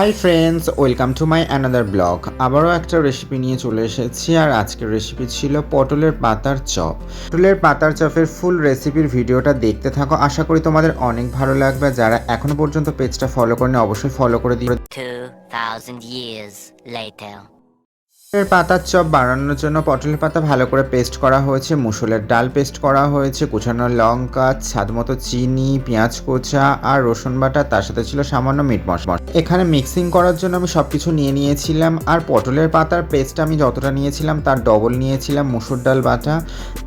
Hi friends, welcome to my another blog. আবারও একটা recipe নিয়ে চলে এসেছি। আর আজকের রেসিপি ছিল পটলের পাতার চপ। পটলের পাতার চপের ফুল রেসিপির ভিডিওটা দেখতে থাকো। আশা করি তোমাদের অনেক ভালো লাগবে। যারা এখনো পর্যন্ত পেজটা ফলো করেনি অবশ্যই ফলো করে দিও। 2000 years later. পটলের পাতার চপ বানানোর জন্য পটলের পাতা ভালো করে পেস্ট করা হয়েছে, মুসুরের ডাল পেস্ট করা হয়েছে, কুচানো লঙ্কা, স্বাদমতো চিনি, পেঁয়াজ কোচা আর রসুন বাটা, তার সাথে ছিল সামান্য মিট মশলা। এখানে মিক্সিং করার জন্য আমি সব কিছু নিয়ে নিয়েছিলাম। আর পটলের পাতার পেস্ট আমি যতটা নিয়েছিলাম তার ডবল নিয়েছিলাম মুসুর ডাল বাটা।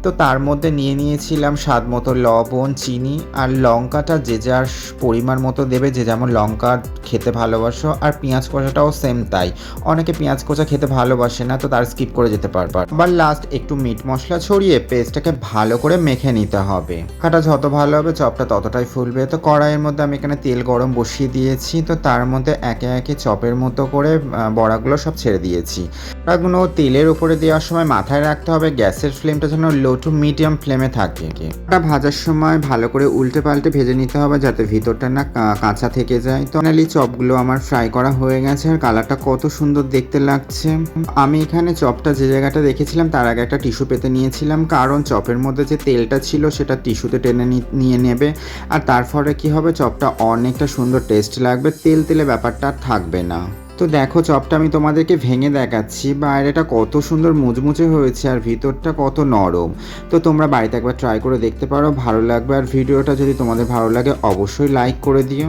তো তার মধ্যে নিয়ে নিয়েছিলাম স্বাদমতো লবণ, চিনি আর লঙ্কাটা যে যার পরিমাণ মতো দেবে, যে যেমন লঙ্কা খেতে ভালোবাসো। আর পেঁয়াজ কোচাটাও সেম তাই। অনেকে পেঁয়াজ কোচা খেতে ভালোবাসে না, তো তার স্কিপ করে যেতে পারবে। আবার লাস্ট একটু মিট মশলা ছড়িয়ে পেস্টটাকে ভালো করে মেখে নিতে হবে। কাটা যত ভালো হবে চপটা ততটাই ফুলবে। তো কড়াইয়ের মধ্যে আমি এখানে তেল গরম বসিয়ে দিয়েছি। তো তার মধ্যে একে একে চপের মতো করে বড়াগুলো সব ছেড়ে দিয়েছি। বড়াগুলো তেলের উপরে দেওয়ার সময় মাথায় রাখতে হবে গ্যাসের ফ্লেমটা যেন লো টু মিডিয়াম ফ্লেমে থাকে। ওটা ভাজার সময় ভালো করে উল্টে পাল্টে ভেজে নিতে হবে যাতে ভিতরটা না কাঁচা থেকে যায়। তো ফাইনালি চপগুলো আমার ফ্রাই করা হয়ে গেছে। আর কালারটা কত সুন্দর দেখতে লাগছে। আমি এখানে চপটা যে জায়গাটা রেখেছিলাম তার আগে একটা টিস্যু পেতে নিয়েছিলাম, কারণ চপের মধ্যে যে তেলটা ছিল সেটা টিস্যুতে টেনে নিয়ে নেবে। আর তার ফলে কী হবে, চপটা অনেকটা সুন্দর টেস্ট লাগবে, তেল তেলে ব্যাপারটা থাকবে না। তো দেখো চপটা আমি তোমাদেরকে ভেঙে দেখাচ্ছি। বাইরেটা কত সুন্দর মুচমুচে হয়েছে আর ভিতরটা কত নরম। তো তোমরা বাড়িতে একবার ট্রাই করে দেখতে পারো, ভালো লাগবে। আর ভিডিওটা যদি তোমাদের ভালো লাগে অবশ্যই লাইক করে দিও।